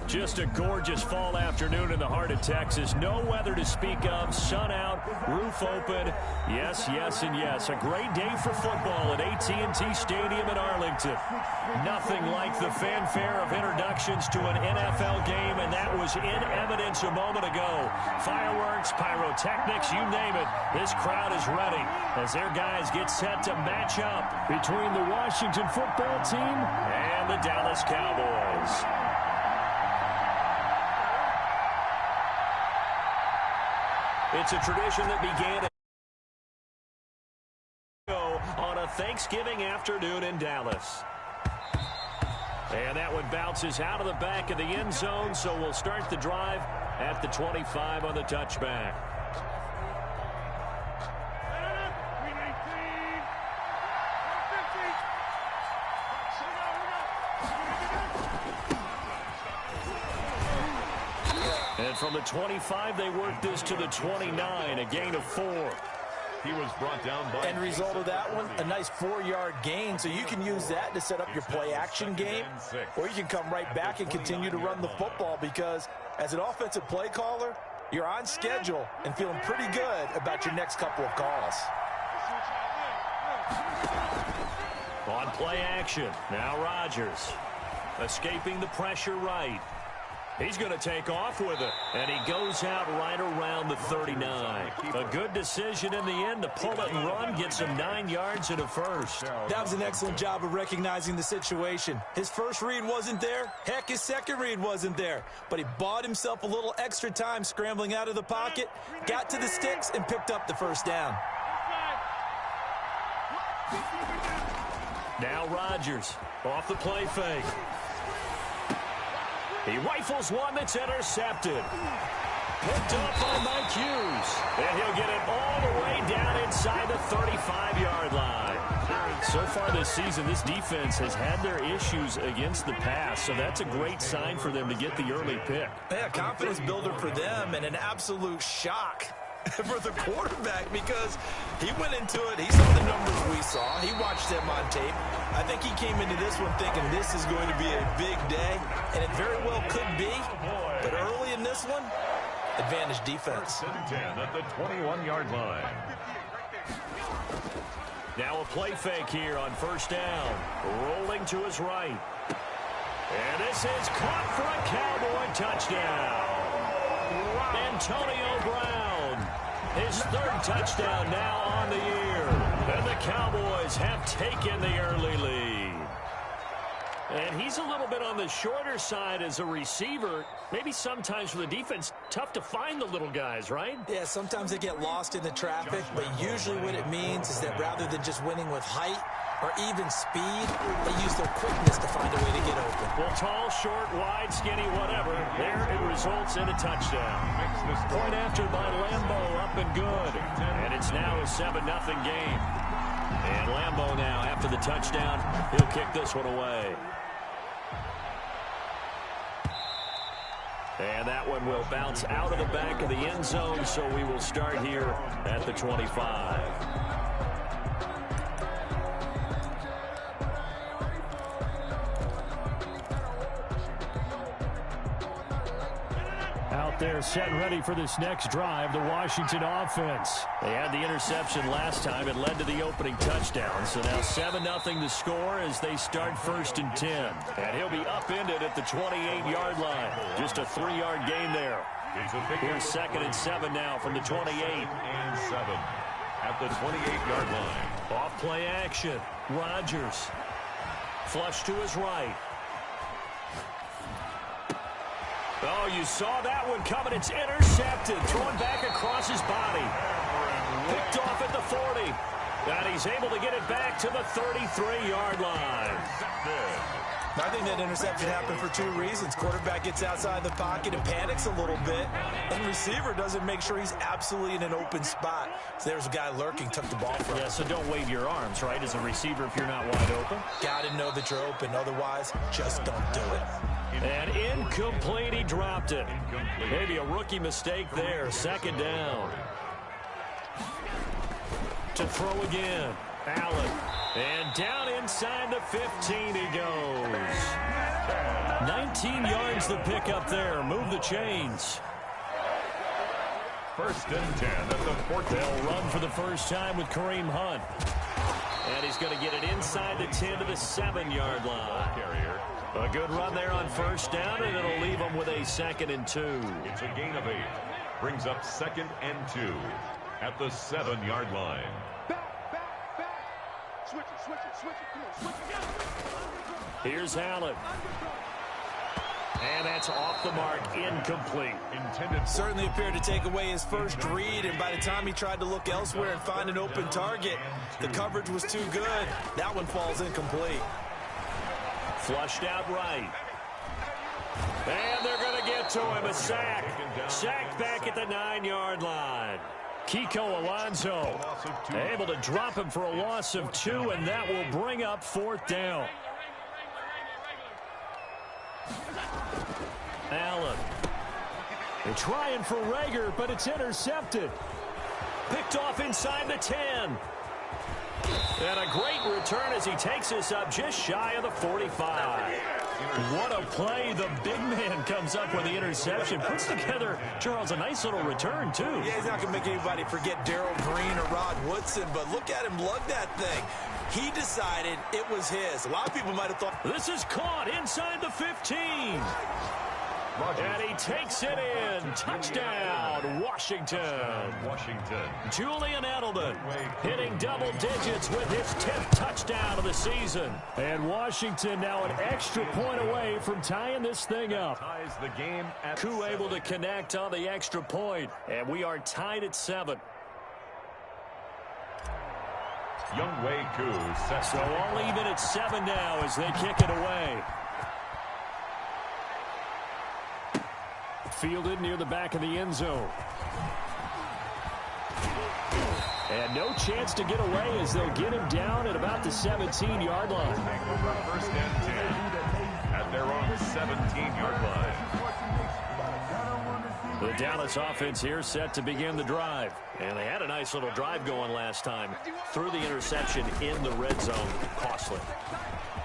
Just a gorgeous fall afternoon in the heart of Texas. No weather to speak of. Sun out, roof open. Yes, yes, and yes. A great day for football at AT&T Stadium in Arlington. Nothing like the fanfare of introductions to an NFL game, and that was in evidence a moment ago. Fireworks, pyrotechnics, you name it. This crowd is ready as their guys get set to match up between the Washington football team and the Dallas Cowboys. It's a tradition that began on a Thanksgiving afternoon in Dallas. And that one bounces out of the back of the end zone, so we'll start the drive at the 25 on the touchback. And from the 25, they work this to the 29, a gain of 4. He was brought down by... End result of that one, a nice 4-yard gain. So you can use that to set up your play-action game, or you can come right back and continue to run the football because as an offensive play caller, you're on schedule and feeling pretty good about your next couple of calls. On play action, now Rodgers. Escaping the pressure right. He's going to take off with it, and he goes out right around the 39. A good decision in the end to pull it and run, gets him 9 yards and a first. That was an excellent job of recognizing the situation. His first read wasn't there. Heck, his second read wasn't there. But he bought himself a little extra time scrambling out of the pocket, got to the sticks, and picked up the first down. Now Rodgers off the play fake. He rifles one that's intercepted. Picked up on Mike Hughes. And he'll get it all the way down inside the 35-yard line. So far this season, this defense has had their issues against the pass, so that's a great sign for them to get the early pick. Yeah, confidence builder for them and an absolute shock for the quarterback because he went into it. He saw the numbers we saw. He watched them on tape. I think he came into this one thinking this is going to be a big day, and it very well could be. But early in this one, advantage defense. 10 at the 21-yard line. Now a play fake here on first down. Rolling to his right. And this is caught for a Cowboy touchdown. Antonio Brown. His third touchdown now on the year. And the Cowboys have taken the early lead. And he's a little bit on the shorter side as a receiver. Maybe sometimes for the defense, tough to find the little guys, right? Yeah, sometimes they get lost in the traffic, but usually what it means is that rather than just winning with height or even speed, they use their quickness to find a way to get open. Well, tall, short, wide, skinny, whatever. There it results in a touchdown. Point after by Lambeau, up and good. And it's now a 7-0 game. And Lambeau now, after the touchdown, he'll kick this one away. And that one will bounce out of the back of the end zone, so we will start here at the 25. Out there set and ready for this next drive, the Washington offense. They had the interception last time. It led to the opening touchdown. So now 7-0 to score as they start 1st and 10. And he'll be upended at the 28-yard line. Just a 3-yard gain there. Here's 2nd and 7 now from the 28. And 7 at the 28-yard line. Off play action. Rodgers. Flush to his right. Oh, you saw that one coming. It's intercepted. Thrown back across his body. Picked off at the 40. And he's able to get it back to the 33-yard line. I think that interception happened for 2 reasons. Quarterback gets outside the pocket and panics a little bit. And receiver doesn't make sure he's absolutely in an open spot. So there's a guy lurking, took the ball from him. Yeah, so don't wave your arms, right, as a receiver if you're not wide open. Got to know that you're open. Otherwise, just don't do it. And incomplete, he dropped it. Maybe a rookie mistake there. 2nd down. To throw again. Allen. And down inside the 15 he goes. 19 yards the pick up there. Move the chains. 1st and 10 at the 14. They'll run for the first time with Kareem Hunt. And he's going to get it inside the 10 to the 7-yard line. Carrier. A good run there on 1st down, and it'll leave them with a 2nd and 2. It's a gain of 8. Brings up 2nd and 2 at the 7-yard line. Back. Switch it. Come on, switch it. Here's Allen. And that's off the mark, incomplete. Certainly appeared to take away his first read, and by the time he tried to look elsewhere and find an open target, the coverage was too good. That one falls incomplete. Flushed out right. And they're going to get to him. A sack. Sacked back at the 9-yard line. Kiko Alonso able to drop him for a loss of 2, and that will bring up 4th down. Allen. They're trying for Rager, but it's intercepted. Picked off inside the 10. And a great return as he takes us up just shy of the 45. What a play. The big man comes up with the interception. Puts together, Charles, a nice little return, too. Yeah, he's not going to make anybody forget Darrell Green or Rod Woodson, but look at him lug that thing. He decided it was his. A lot of people might have thought. This is caught inside the 15. And he takes it in. Touchdown, Washington. Julian Edelman hitting double digits with his 10th touchdown of the season. And Washington now an extra point away from tying this thing up. Ties the game at Koo able to connect on the extra point. And we are tied at 7. Younghoe Koo set. So all even at 7 now as they kick it away. Fielded near the back of the end zone. And no chance to get away as they'll get him down at about the 17-yard line. 1st and 10 at their own 17-yard line. The Dallas offense here set to begin the drive. And they had a nice little drive going last time. Threw the interception in the red zone. Costly.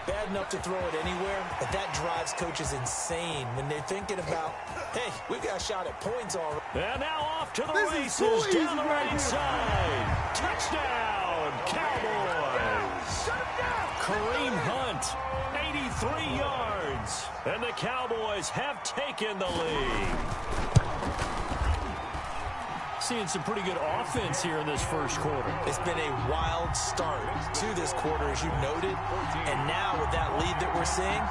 Bad enough to throw it anywhere, but that drives coaches insane when they're thinking about, hey, we've got a shot at points already. And now off to the races down the right side. Touchdown, Cowboys. Kareem Hunt, 83 yards. And the Cowboys have taken the lead. Seeing some pretty good offense here in this first quarter. It's been a wild start to this quarter, as you noted. And now with that lead that we're seeing,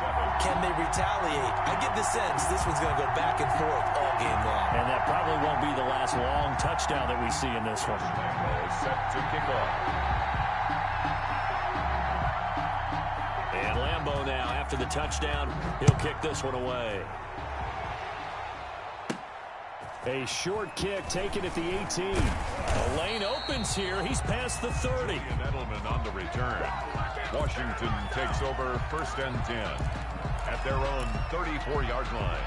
can they retaliate? I get the sense this one's going to go back and forth all game long. And that probably won't be the last long touchdown that we see in this one. Set to kick off. And Lambeau now, after the touchdown, he'll kick this one away. A short kick taken at the 18. The lane opens here. He's past the 30. And Edelman on the return. Washington takes over 1st and 10 at their own 34-yard line.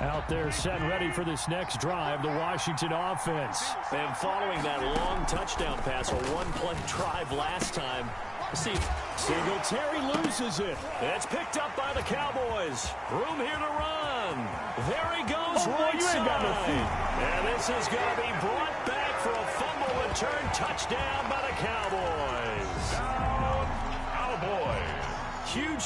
Out there set and ready for this next drive, the Washington offense. And following that long touchdown pass, a one-play drive last time. See, Singletary loses it. It's picked up by the Cowboys. Room here to run. There he goes, right side. And this is going to be brought back for a fumble return touchdown by the Cowboys. Down, Cowboys.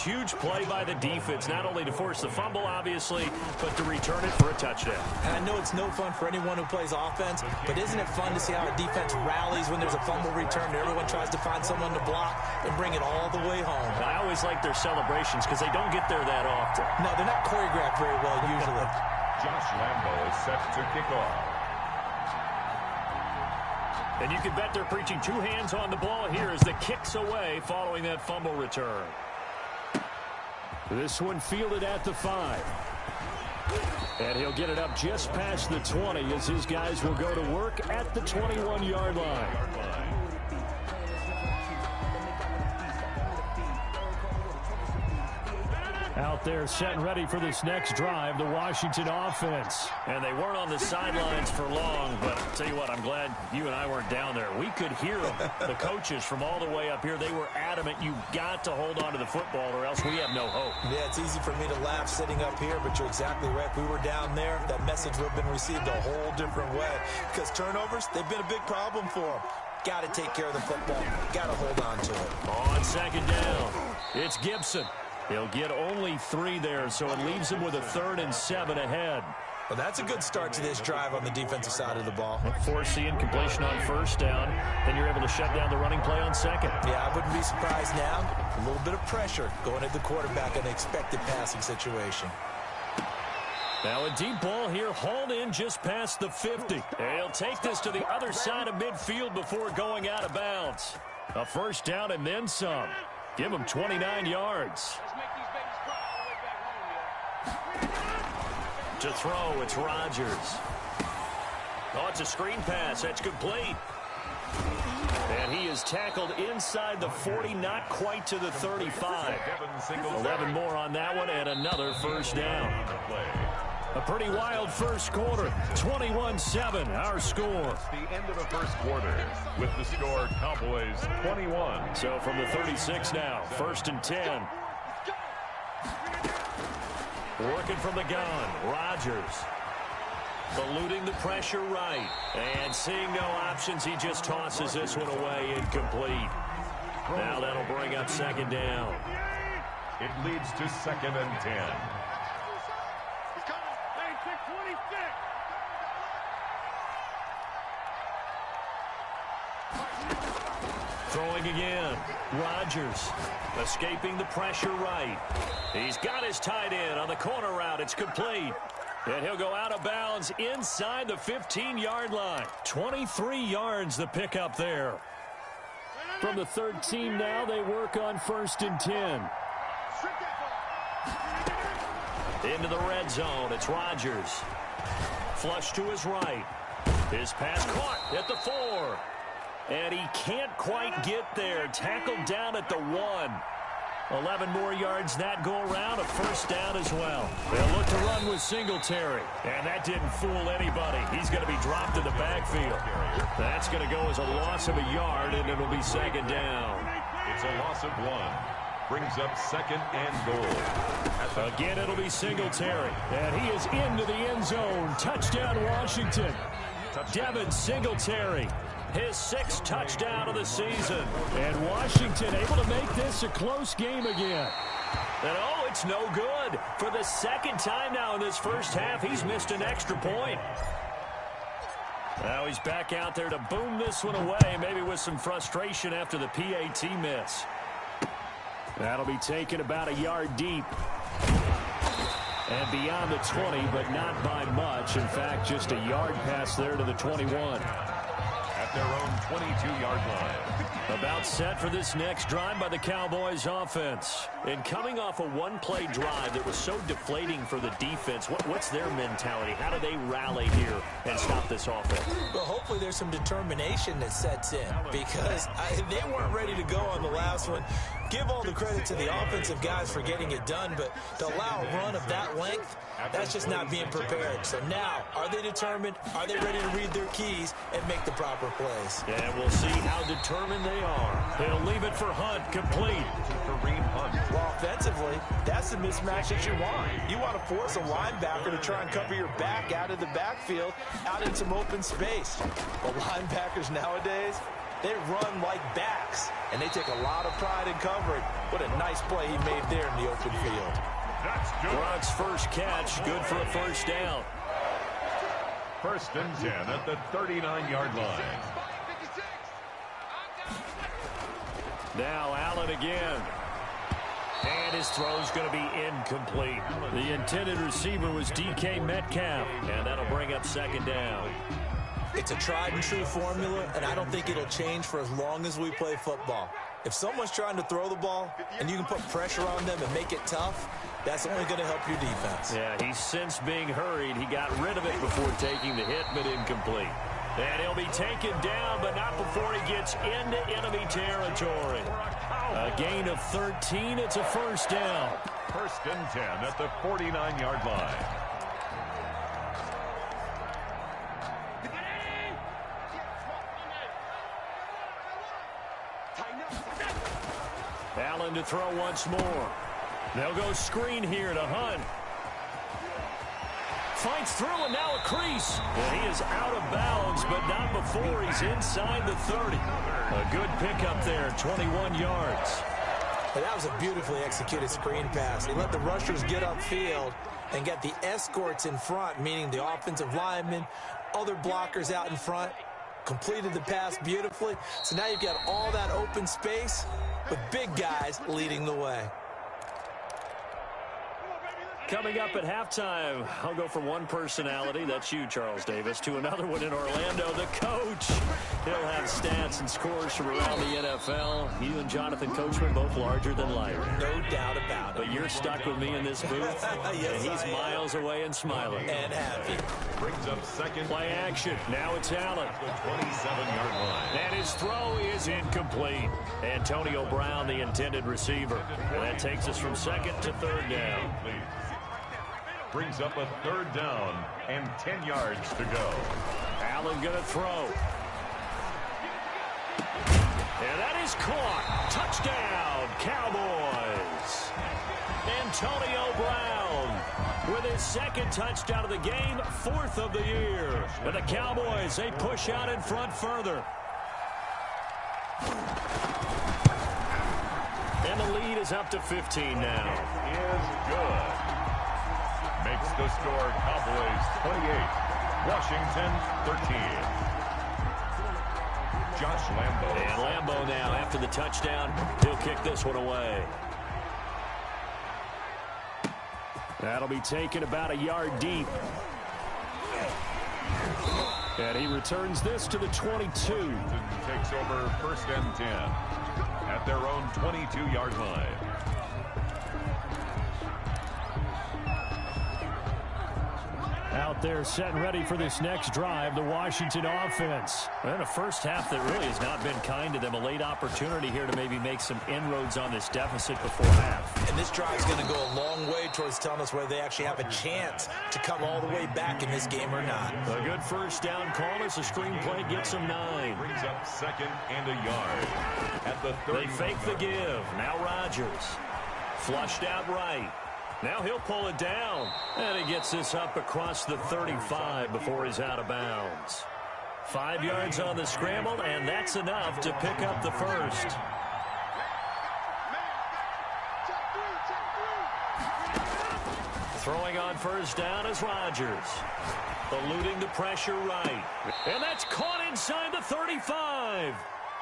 Huge play by the defense, not only to force the fumble, obviously, but to return it for a touchdown. And I know it's no fun for anyone who plays offense, but isn't it fun to see how a defense rallies when there's a fumble return and everyone tries to find someone to block and bring it all the way home? I always like their celebrations because they don't get there that often. No, they're not choreographed very well usually. Josh Lambeau is set to kick off. And you can bet they're preaching 2 hands on the ball here as the kick's away following that fumble return. This one fielded at the 5. And he'll get it up just past the 20 as his guys will go to work at the 21-yard line. Out there set and ready for this next drive, the Washington offense. And they weren't on the sidelines for long, but I'll tell you what, I'm glad you and I weren't down there. We could hear them, the coaches from all the way up here. They were adamant, you've got to hold on to the football or else we have no hope. Yeah, it's easy for me to laugh sitting up here, but you're exactly right. If we were down there, that message would have been received a whole different way. Because turnovers, they've been a big problem for them. Got to take care of the football. Got to hold on to it. On second down, it's Gibson. He'll get only 3 there, so it leaves him with a 3rd and 7 ahead. Well, that's a good start to this drive on the defensive side of the ball. Force the incompletion on first down, then you're able to shut down the running play on second. Yeah, I wouldn't be surprised now. A little bit of pressure going at the quarterback in an expected passing situation. Now a deep ball here, hauled in just past the 50. And he'll take this to the other side of midfield before going out of bounds. A first down and then some. Give him 29 yards. To throw, it's Rodgers. Oh, it's a screen pass. That's complete. And he is tackled inside the 40, not quite to the 35. 11 more on that one, and another first down. A pretty wild first quarter. 21-7, our score. The end of the first quarter with the score Cowboys 21. So from the 36 now, 1st and 10. Working from the gun, Rodgers. Eluding the pressure right. And seeing no options, he just tosses this one away, incomplete. Now that'll bring up second down. It leads to 2nd and 10. Throwing again. Rodgers escaping the pressure right. He's got his tight end on the corner route. It's complete. And he'll go out of bounds inside the 15-yard line. 23 yards the pickup there. From the 13 now, they work on 1st and 10. Into the red zone. It's Rodgers. Flush to his right. His pass caught at the 4. And he can't quite get there. Tackled down at the 1. 11 more yards that go around. A first down as well. They'll look to run with Singletary. And that didn't fool anybody. He's going to be dropped in the backfield. That's going to go as a loss of a yard, and it'll be second down. It's a loss of 1. Brings up 2nd and goal. Again, it'll be Singletary. And he is into the end zone. Touchdown, Washington. Devin Singletary. His 6th touchdown of the season. And Washington able to make this a close game again. And oh, it's no good. For the 2nd time now in this first half, he's missed an extra point. Now he's back out there to boom this one away, maybe with some frustration after the PAT miss. That'll be taken about a yard deep. And beyond the 20, but not by much. In fact, just a yard pass there to the 21. Their own 22-yard line. About set for this next drive by the Cowboys offense. And coming off a one-play drive that was so deflating for the defense, what's their mentality? How do they rally here and stop this offense? Well, hopefully there's some determination that sets in because they weren't ready to go on the last one. Give all the credit to the offensive guys for getting it done, but to allow a run of that length, that's just not being prepared. So now, are they determined? Are they ready to read their keys and make the proper plays? And we'll see how determined they are. They'll leave it for Hunt, complete. Well, offensively, that's the mismatch that you want. You want to force a linebacker to try and cover your back out of the backfield, out in some open space. The linebackers nowadays, they run like backs, and they take a lot of pride in covering. What a nice play he made there in the open field. Gronk's first catch, good for a first down. 1st and 10 at the 39-yard line. Now Allen again. And his throw's going to be incomplete. The intended receiver was DK Metcalf. And that'll bring up second down. It's a tried-and-true formula, and I don't think it'll change for as long as we play football. If someone's trying to throw the ball and you can put pressure on them and make it tough, that's only going to help your defense. Yeah, he's since being hurried. He got rid of it before taking the hit, but incomplete. And he'll be taken down, but not before he gets into enemy territory. A gain of 13. It's a first down. First and 10 at the 49-yard line. Allen to throw once more. They'll go screen here to Hunt. Fights through, and now a crease. And he is out of bounds, but not before he's inside the 30. A good pickup there, 21 yards. And that was a beautifully executed screen pass. He let the rushers get upfield and get the escorts in front, meaning the offensive linemen, other blockers out in front. Completed the pass beautifully. So now you've got all that open space with big guys leading the way. Coming up at halftime, I'll go from one personality, that's you, Charles Davis, to another one in Orlando, the coach. He'll have stats and scores from around the NFL. You and Jonathan Coachman both larger than life. No doubt about it. But you're stuck with me in this booth, yes, and he's miles away and smiling. And happy. Brings up second. Play action. Now it's Allen. The 27-yard line. And his throw is incomplete. Antonio Brown, the intended receiver. And that takes us from second to third down. Brings up a third down and 10 yards to go. Allen going to throw. And that is caught. Touchdown, Cowboys. Antonio Brown with his second touchdown of the game, fourth of the year. And the Cowboys, they push out in front further. And the lead is up to 15 now. Is good. Makes the score Cowboys 28, Washington 13. Josh Lambo. And Lambo now, after the touchdown, he'll kick this one away. That'll be taken about a yard deep. And he returns this to the 22. Takes over first and 10 at their own 22-yard line. Out there set and ready for this next drive, the Washington offense. And a first half that really has not been kind to them. A late opportunity here to maybe make some inroads on this deficit before half. And this drive's going to go a long way towards telling us whether they actually have a chance to come all the way back in this game or not. A good first down call as the screenplay gets them 9. Brings up second and a yard at the 30. They fake the give. Now Rodgers. Flushed out right. Now he'll pull it down. And he gets this up across the 35 before he's out of bounds. 5 yards on the scramble, and that's enough to pick up the first. Throwing on first down is Rodgers. Eluding the pressure right. And that's caught inside the 35.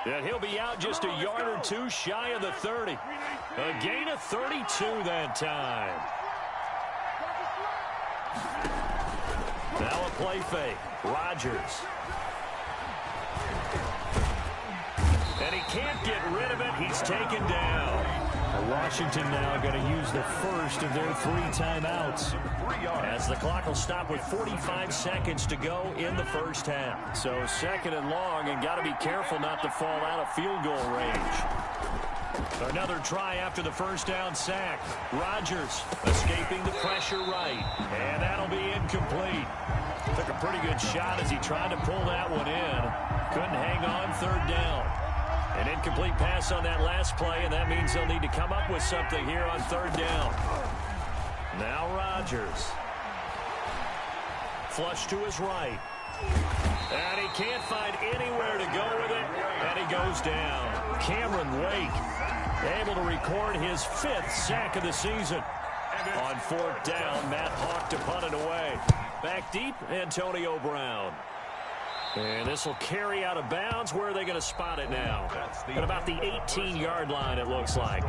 And he'll be out just a yard or two shy of the 30. A gain of 32 that time. Now a play fake. Rodgers. And he can't get rid of it. He's taken down. Washington now going to use the first of their 3 timeouts, as the clock will stop with 45 seconds to go in the first half. So second and long, and got to be careful not to fall out of field goal range. Another try after the first down sack. Rodgers escaping the pressure right, and that'll be incomplete. Took a pretty good shot as he tried to pull that one in. Couldn't hang on, third down. An incomplete pass on that last play, and that means they'll need to come up with something here on third down. Now Rodgers. Flush to his right. And he can't find anywhere to go with it, and he goes down. Cameron Wake able to record his 5th sack of the season. On fourth down, Matt Hawk to punt it away. Back deep, Antonio Brown. And this will carry out of bounds. Where are they going to spot it now? At about the 18-yard line, it looks like.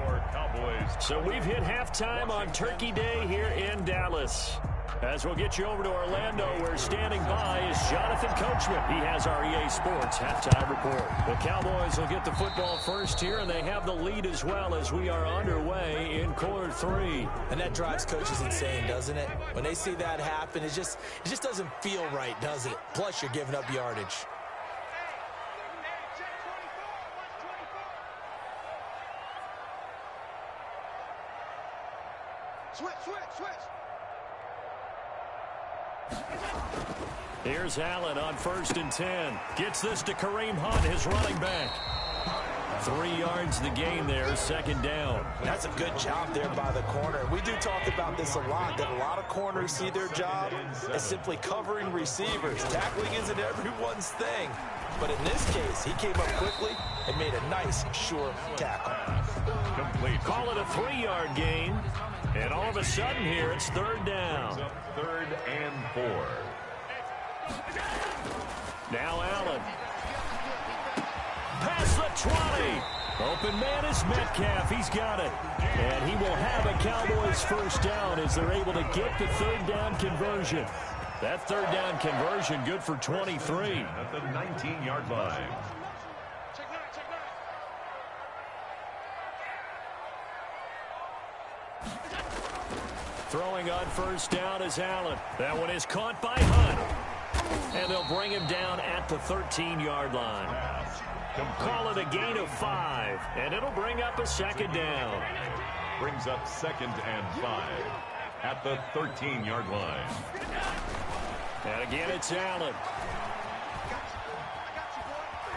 So we've hit halftime on Turkey Day here in Dallas. As we'll get you over to Orlando, where standing by is Jonathan Coachman. He has our EA Sports halftime report. The Cowboys will get the football first here, and they have the lead as well as we are underway in quarter 3. And that drives coaches insane, doesn't it? When they see that happen, it just doesn't feel right, does it? Plus, you're giving up yardage. Switch, switch, switch. Here's Allen on 1st and 10. Gets this to Kareem Hunt, his running back. 3 yards the gain there, 2nd down. That's a good job there by the corner. We do talk about this a lot, that a lot of corners see their job as simply covering receivers. Tackling isn't everyone's thing. But in this case, he came up quickly and made a nice, sure tackle. Complete. Call it a 3-yard gain. And all of a sudden here, it's 3rd down. 3rd and 4. Now Allen. Past the 20. Open man is Metcalf. He's got it. And he will have a Cowboys 1st down as they're able to get the 3rd down conversion. That 3rd down conversion good for 23. At the 19-yard line. Throwing on 1st down is Allen. That one is caught by Hunt. And they'll bring him down at the 13-yard line. Call it a gain of 5, and it'll bring up a 2nd down. Brings up 2nd and 5 at the 13-yard line. And again, it's Allen.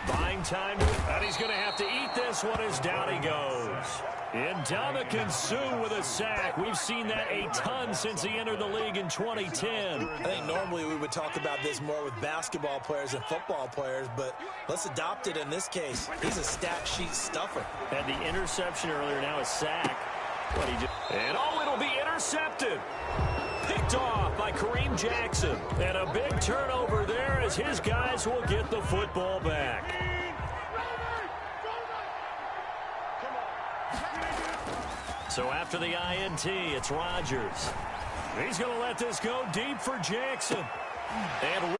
Buying time, and he's going to have to eat this one as down he goes. Ndamukong Suh with a sack. We've seen that a ton since he entered the league in 2010. I think normally we would talk about this more with basketball players and football players, but let's adopt it in this case. He's a stat sheet stuffer. Had the interception earlier, now a sack. And it'll be intercepted. Picked off by Kareem Jackson. And a big turnover there as his guys will get the football back. So after the INT, it's Rodgers. He's going to let this go deep for Jackson. And